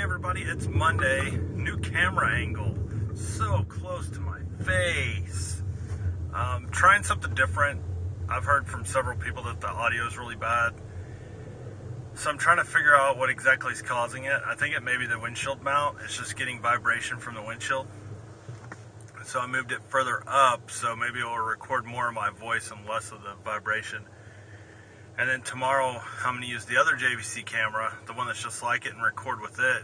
everybody, it's Monday. New camera angle. So close to my face. Trying something different. I've heard from several people that the audio is really bad. So I'm trying to figure out what exactly is causing it. I think it may be the windshield mount. It's just getting vibration from the windshield. So I moved it further up, so maybe it will record more of my voice and less of the vibration. And then tomorrow, I'm going to use the other JVC camera, the one that's just like it, and record with it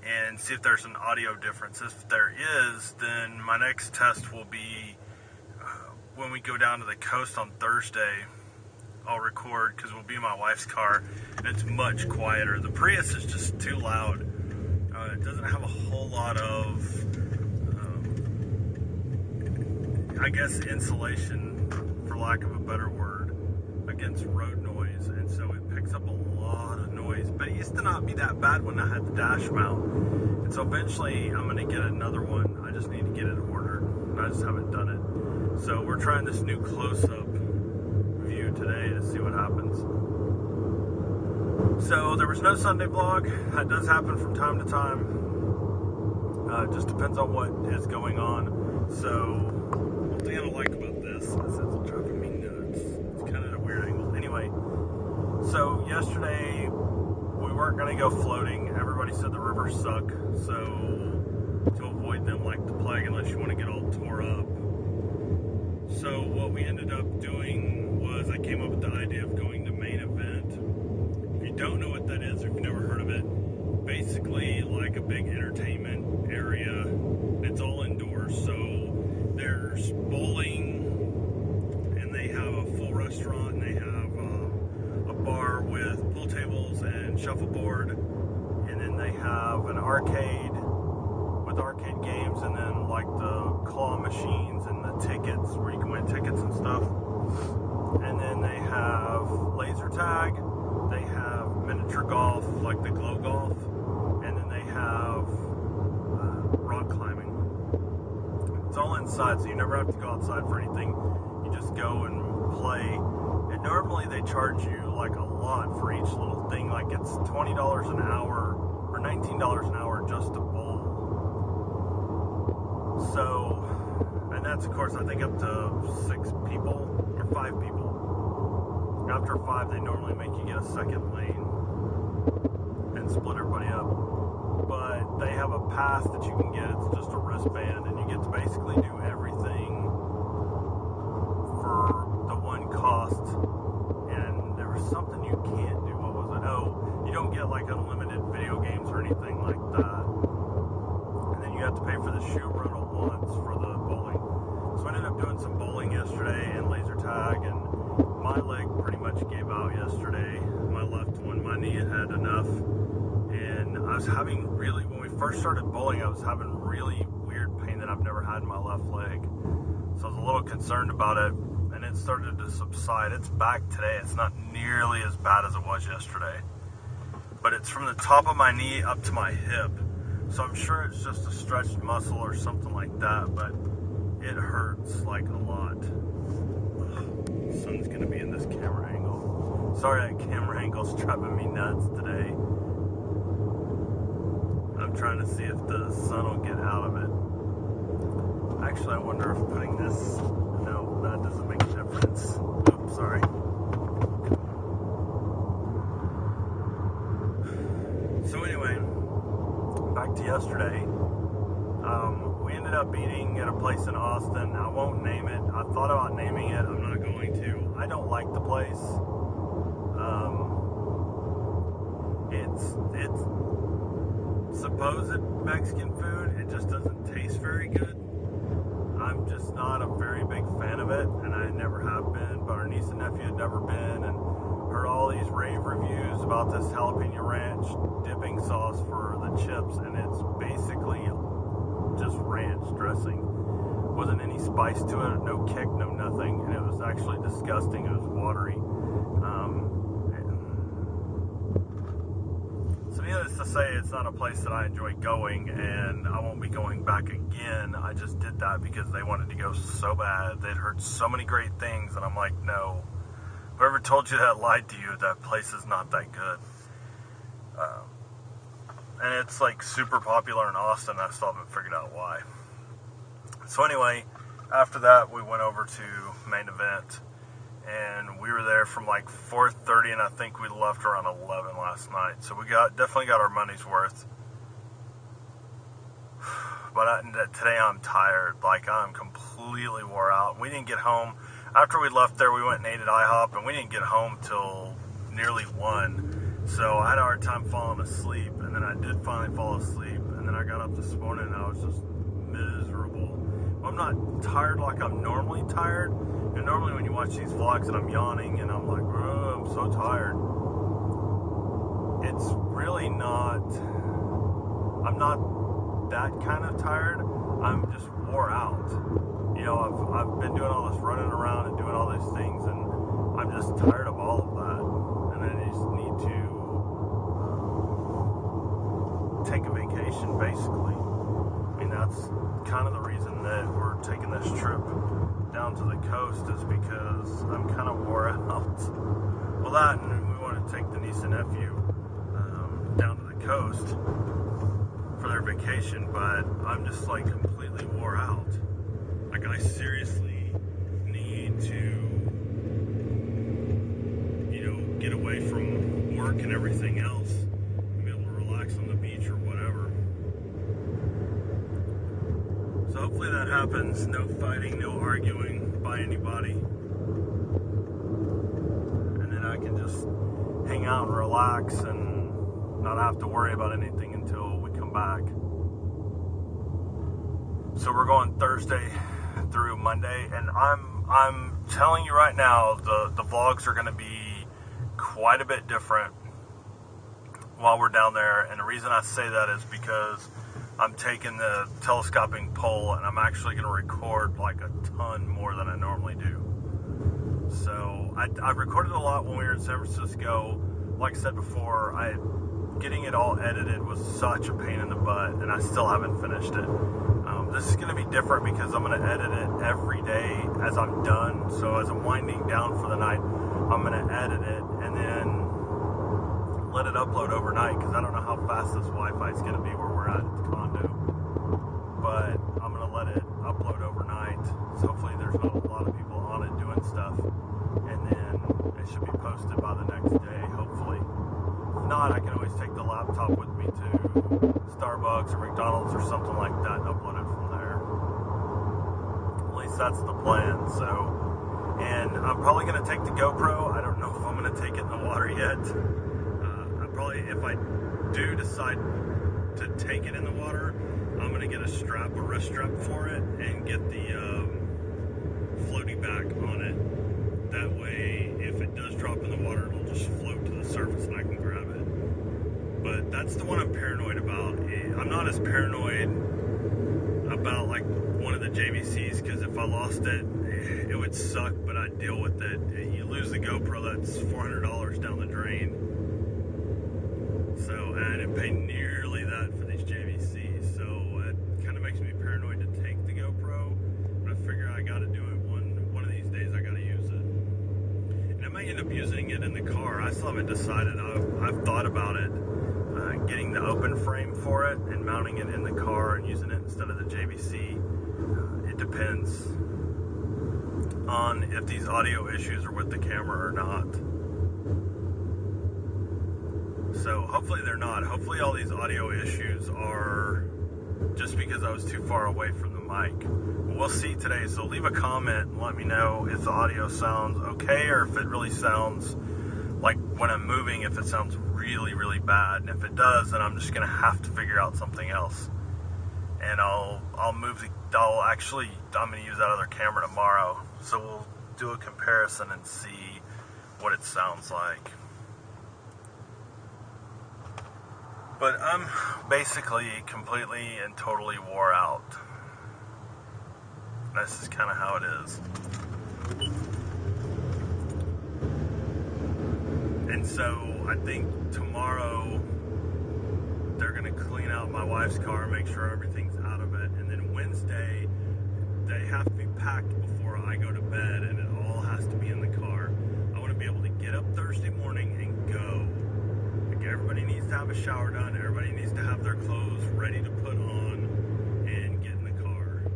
and see if there's an audio difference. If there is, then my next test will be when we go down to the coast on Thursday. I'll record because we'll be in my wife's car and it's much quieter. The Prius is just too loud. It doesn't have a whole lot of, I guess, insulation, for lack of a better word, against road noise, and so it picks up a lot of noise. But it used to not be that bad when I had the dash mount, and so eventually I'm going to get another one. I just need to get it ordered, and I just haven't done it. So we're trying this new close-up view today to see what happens. So there was no Sunday vlog. That does happen from time to time. It just depends on what is going on. So one thing I don't like about this is it's driving me nuts. It's kind of a weird angle. Anyway, so yesterday we weren't going to go floating. Everybody said the rivers suck, so to avoid them like the plague, unless you want to get all tore up. So what we ended up doing was I came up with the idea of going to Main Event. If you don't know what that is, or if you've never heard of it, basically like a big entertainment area. It's all indoors, so there's bowling, and they have a full restaurant, and they have a bar with pool tables and shuffleboard, and then they have an arcade with arcade games, and then like the claw machines and the tickets where you can win tickets and stuff. And then they have laser tag, they have miniature golf, like the glow golf, and then they have rock climbing. It's all inside, so you never have to go outside for anything. You just go and play. And normally they charge you like a lot for each little thing. Like it's $20 an hour or $19 an hour just to bowl. So, and that's of course I think up to 6 people or 5 people. After 5 they normally make you get a second lane and split everybody up. But they have a pass that you can get. It's just a wristband, and you get to basically do everything for the one cost. And there was something you can't do. What was it? Oh, you don't get like unlimited video games or anything like that. And then you have to pay for the shoe rental once for the bowling. So I ended up doing some bowling yesterday and laser tag, and my leg pretty much gave out yesterday. My left one, my knee had enough. And I was having when we first started bowling, I was having really weird pain that I've never had in my left leg. So I was a little concerned about it, and it started to subside. It's back today. It's not nearly as bad as it was yesterday. But it's from the top of my knee up to my hip. So I'm sure it's just a stretched muscle or something like that, but it hurts like a lot. Ugh, the sun's gonna be in this camera angle. Sorry, that camera angle's driving me nuts today. I'm trying to see if the sun will get out of it. Actually, I wonder if putting this, no, that doesn't make a difference. Oops, sorry. So anyway, back to yesterday. We ended up eating at a place in Austin. I won't name it. I thought about naming it. I'm not going to. I don't like the place. It's supposed Mexican food. It just doesn't taste very good. I'm just not a very big fan of it, and I never have been, but our niece and nephew had never been, and heard all these rave reviews about this jalapeno ranch dipping sauce for the chips, and it's basically just ranch dressing. Wasn't any spice to it, no kick, no nothing, and it was actually disgusting. It was watery. So needless to say, it's not a place that I enjoy going, and I won't be going back again. I just did that because they wanted to go so bad. They'd heard so many great things, and I'm like, no. Whoever told you that lied to you. That place is not that good. and it's like super popular in Austin. I still haven't figured out why. So anyway, after that we went over to Main Event, and we were there from like 4:30, and I think we left around 11 last night. So we definitely got our money's worth. But today I'm tired. Like, I'm completely wore out. We didn't get home. After we left there, we went and ate at IHOP, and we didn't get home till nearly 1. So I had a hard time falling asleep, and then I did finally fall asleep, and then I got up this morning, and I was just miserable. I'm not tired like I'm normally tired. And normally when you watch these vlogs and I'm yawning, and I'm like, oh, I'm so tired. It's really not, I'm not that kind of tired. I'm just wore out. You know, I've been doing all this running around and doing all these things, and I'm just tired of all of that. And I just need to take a vacation, basically. I mean, that's kind of the reason that we're taking this trip down to the coast, is because I'm kind of wore out. Well, that, and we want to take the niece and nephew down to the coast for their vacation, but I'm just like completely wore out. Like, I seriously need to, you know, get away from work and everything else and be able to relax on the beach or whatever. So hopefully that happens. No fighting, no arguing by anybody. And then I can just hang out and relax and not have to worry about anything until we come back. So we're going Thursday through Monday, and I'm telling you right now, the vlogs are going to be quite a bit different while we're down there. And the reason I say that is because I'm taking the telescoping pole, and I'm actually going to record like a ton more than I normally do. So I recorded a lot when we were in San Francisco. Like I said before, getting it all edited was such a pain in the butt, and I still haven't finished it. This is going to be different because I'm going to edit it every day as I'm done. So as I'm winding down for the night, I'm going to edit it and then let it upload overnight, because I don't know how fast this Wi-Fi is going to be where we're at the condo. But I'm going to let it upload overnight. So hopefully there's not a lot of people on it doing stuff. And then it should be posted by the next day, hopefully. If not, I can always take the laptop with me to Starbucks or McDonald's or something like that and upload it from there. At least that's the plan. So, and I'm probably going to take the GoPro. I don't know if I'm going to take it in the water yet. Probably, if I do decide to take it in the water, I'm going to get a wrist strap for it, and get the floaty back on it. That way, if it does drop in the water, it'll just float to the surface and I can grab it. But that's the one I'm paranoid about. I'm not as paranoid about like one of the JVCs, because if I lost it, it would suck, but I'd deal with it. You lose the GoPro, that's $400 down the drain. So, and I didn't pay nearly that for these JVCs, so it kind of makes me paranoid to take the GoPro, but I figure I got to do it one of these days. I got to use it, and I might end up using it in the car. I still haven't decided. I've thought about it, getting the open frame for it and mounting it in the car and using it instead of the JVC. It depends on if these audio issues are with the camera or not. So hopefully they're not. Hopefully all these audio issues are just because I was too far away from the mic. We'll see today. So leave a comment and let me know if the audio sounds okay, or if it really sounds like when I'm moving, if it sounds really, really bad. And if it does, then I'm just going to have to figure out something else. And I'm going to use that other camera tomorrow. So we'll do a comparison and see what it sounds like. But I'm basically completely and totally wore out. This is kind of how it is. And so I think tomorrow they're going to clean out my wife's car, make sure everything's out of it. And then Wednesday, they have to be packed before I go to bed, and it all has to be in the car. I want to be able to get up Thursday morning and go. Like, everybody needs to have a shower done. Everybody needs to have their clothes ready to put on and get in the car.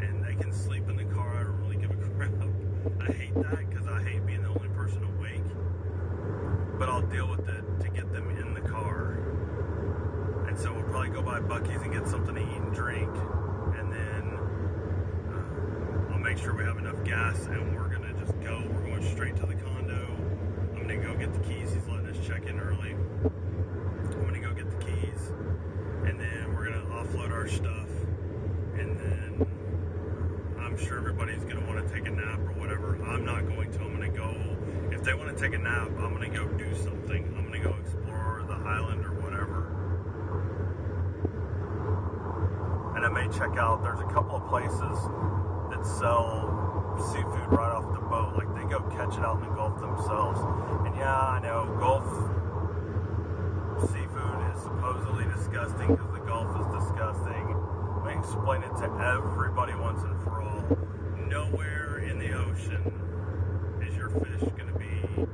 And they can sleep in the car. I don't really give a crap. I hate that because I hate being the only person awake. But I'll deal with it to get them in the car. And so we'll probably go by Buc-ee's and get something to eat and drink. And then I'll make sure we have enough gas and we're going to just go. We're going straight to the condo. I'm going to go get the keys. He's letting us check in early. I'm going to go get the keys. And then we're going to offload our stuff. And then I'm sure everybody's going to want to take a nap or whatever. I'm not going to. I'm going to go. If they want to take a nap, I'm going to go do something. I'm going to go explore the island or whatever. And I may check out, there's a couple of places that sell seafood right off the boat. Like they go catch it out in the Gulf themselves. And yeah, I know Gulf seafood is supposedly disgusting because the Gulf is disgusting. Let me explain it to everybody once and for all. Nowhere in the ocean is your fish going to be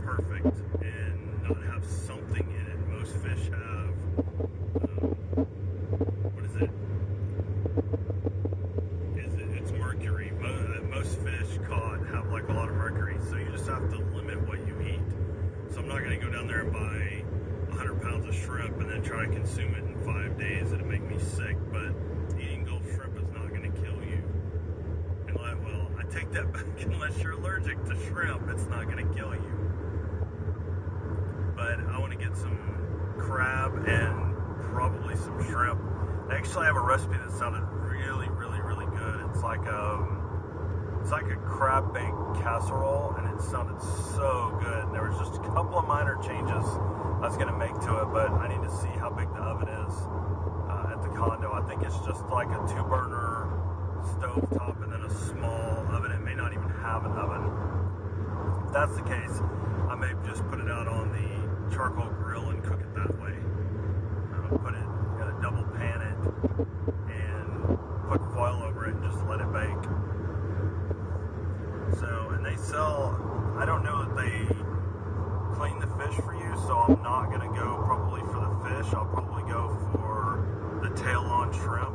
perfect and not have something in it. Most fish have, what is it? It's mercury. Most fish caught have like a lot of mercury, so you just have to limit what you eat. So I'm not going to go down there and buy 100 pounds of shrimp and then try to consume it in 5 days. It'll make me sick, but eating Gulf shrimp is not going to kill you. And well, I take that back. Unless you're allergic to shrimp, it's not going to kill you. But I want to get some crab and probably some shrimp. I actually have a recipe that sounded really, really, really good. It's like a crab baked casserole, and it sounded so good. And there was just a couple of minor changes I was going to make to it, but I need to see how big the oven is at the condo. I think it's just like a 2-burner stove top and then a small oven. It may not even have an oven. If that's the case, I may just put it out on the charcoal grill and cook it that way. Put it, double pan it, and put foil over it and just let it bake. So, and they sell, I don't know that they clean the fish for you, so I'm not going to go probably for the fish. I'll probably go for the tail-on shrimp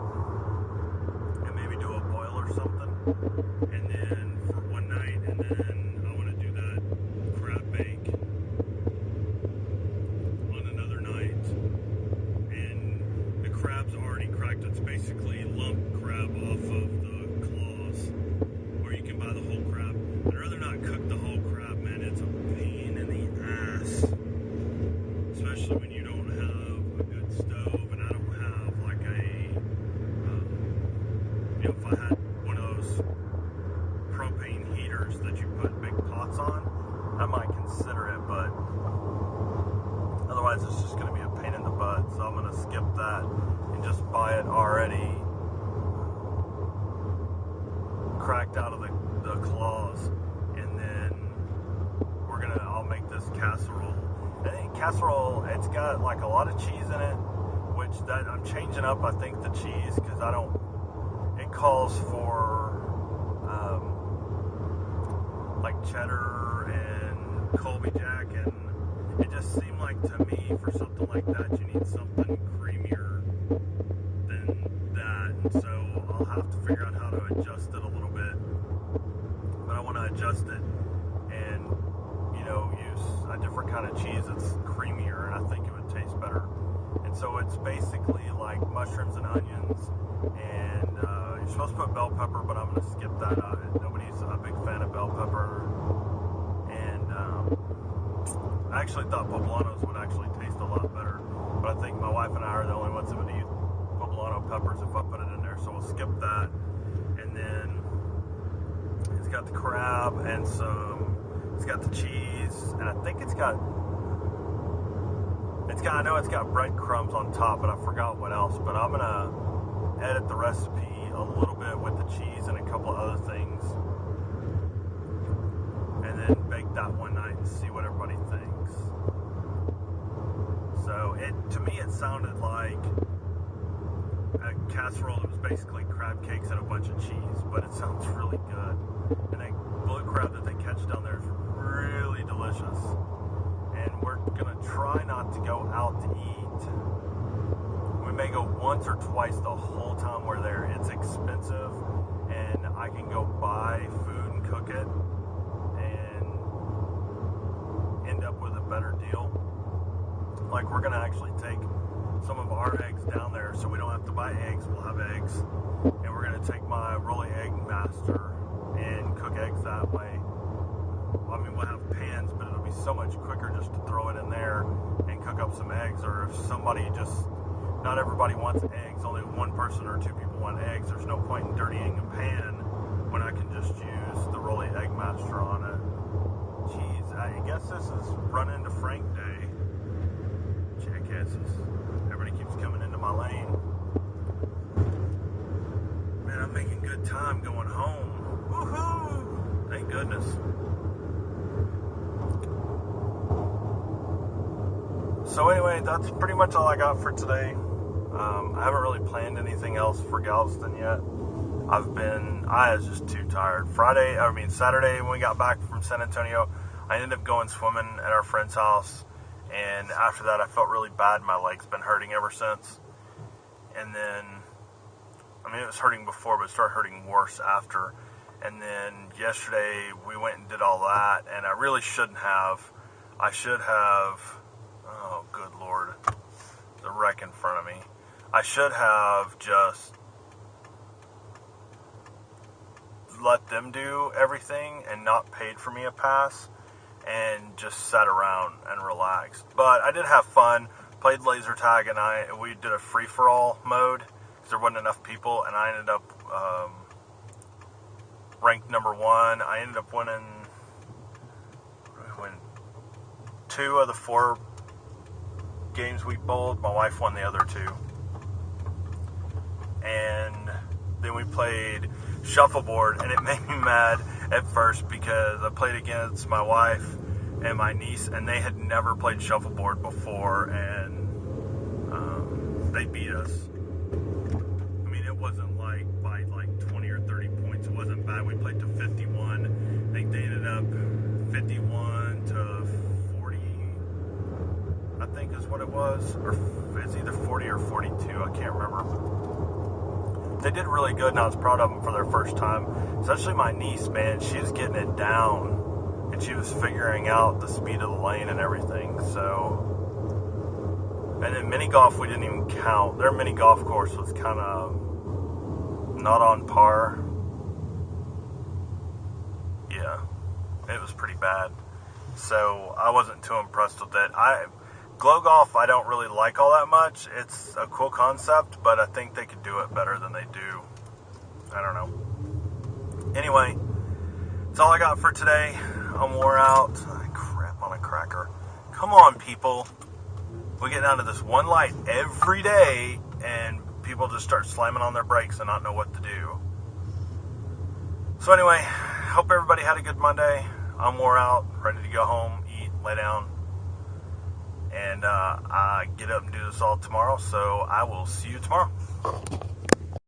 and maybe do a boil or something. And then for one night, and then I want to do that crab bake on another night. And the crab's already cracked. It's basically lump crab off of the claws, or you can buy the whole crab. I'd rather not cook the whole crab, man. It's a pain in the ass, especially when you don't have a good stove, and I don't have like if I had one of those propane heaters that you put big pots on, I might consider it, but otherwise it's just going to be a pain in the butt, so I'm going to skip that and just buy it already cracked out of the claws, and then I'll make this casserole. I think casserole, it's got like a lot of cheese in it, which that I'm changing up, I think, the cheese, because it calls for like cheddar and Colby Jack, and it just seemed like to me for something like that you need something creamier than that, and so I'll have to figure out how to adjust it a little bit. But I want to adjust it and use a different kind of cheese that's creamier, and I think it would taste better. And so it's basically like mushrooms and onions, and you're supposed to put bell pepper, but I'm going to skip that. Nobody's a big fan of bell pepper, and I actually thought poblanos would actually taste a lot better, but I think my wife and I are the only ones that would eat poblano peppers if I put it in there, so we'll skip that. And then it's got the crab and it's got the cheese, and I think I know it's got breadcrumbs on top, but I forgot what else. But I'm gonna edit the recipe a little bit with the cheese and a couple of other things, and then bake that one night and see what everybody thinks. So to me it sounded like a casserole that was basically crab cakes and a bunch of cheese, but it sounds really good. And the blue crab that they catch down there is really delicious. and we're gonna try not to go out to eat. We may go once or twice the whole time we're there. It's expensive, and I can go buy food and cook it and end up with a better deal. Like, we're gonna actually take some of our eggs down there, so we don't have to buy eggs. We'll have eggs, and we're gonna take my Rolly Egg Master and cook eggs that way. I mean, we'll have pans, but it'll be so much quicker just to throw it in there and cook up some eggs. Or if somebody just, not everybody wants eggs, only one person or two people want eggs, there's no point in dirtying a pan when I can just use the Rolly Egg Master on it. Jeez, I guess this is Run Into Frank Day. Jackasses. Everybody keeps coming into my lane. Man, I'm making good time going home. Woohoo! Thank goodness. So anyway, that's pretty much all I got for today. I haven't really planned anything else for Galveston yet. I was just too tired. Saturday when we got back from San Antonio, I ended up going swimming at our friend's house. And after that, I felt really bad. My leg's been hurting ever since. And then, it was hurting before, but it started hurting worse after. And then yesterday, we went and did all that, and I really shouldn't have. I should have, oh, good Lord, the wreck in front of me. I should have just let them do everything and not paid for me a pass and just sat around and relaxed. But I did have fun, played laser tag, and we did a free-for-all mode because there wasn't enough people, and I ended up ranked number 1. I ended up winning 2 of the 4 games we bowled. My wife won the other 2. And then we played shuffleboard, and it made me mad at first because I played against my wife and my niece, and they had never played shuffleboard before, and they beat us. It wasn't like by 20 or 30 points. It wasn't bad. We played to 51. I think they ended up 51 to 40, I think is what it was. Or it's either 40 or 42. I can't remember. They did really good, and I was proud of them for their first time. Especially my niece, man. She was getting it down, and she was figuring out the speed of the lane and everything. So, and then mini golf, we didn't even count. Their mini golf course was kind of not on par. Yeah, it was pretty bad. So I wasn't too impressed with it. Glow golf, I don't really like all that much. It's a cool concept, but I think they could do it better than they do. I don't know. Anyway, that's all I got for today. I'm wore out. Crap on a cracker. Come on, people. We get down to this one light every day, and people just start slamming on their brakes and not know what to do. So anyway, hope everybody had a good Monday. I'm wore out, ready to go home, eat, lay down. And I get up and do this all tomorrow, so I will see you tomorrow.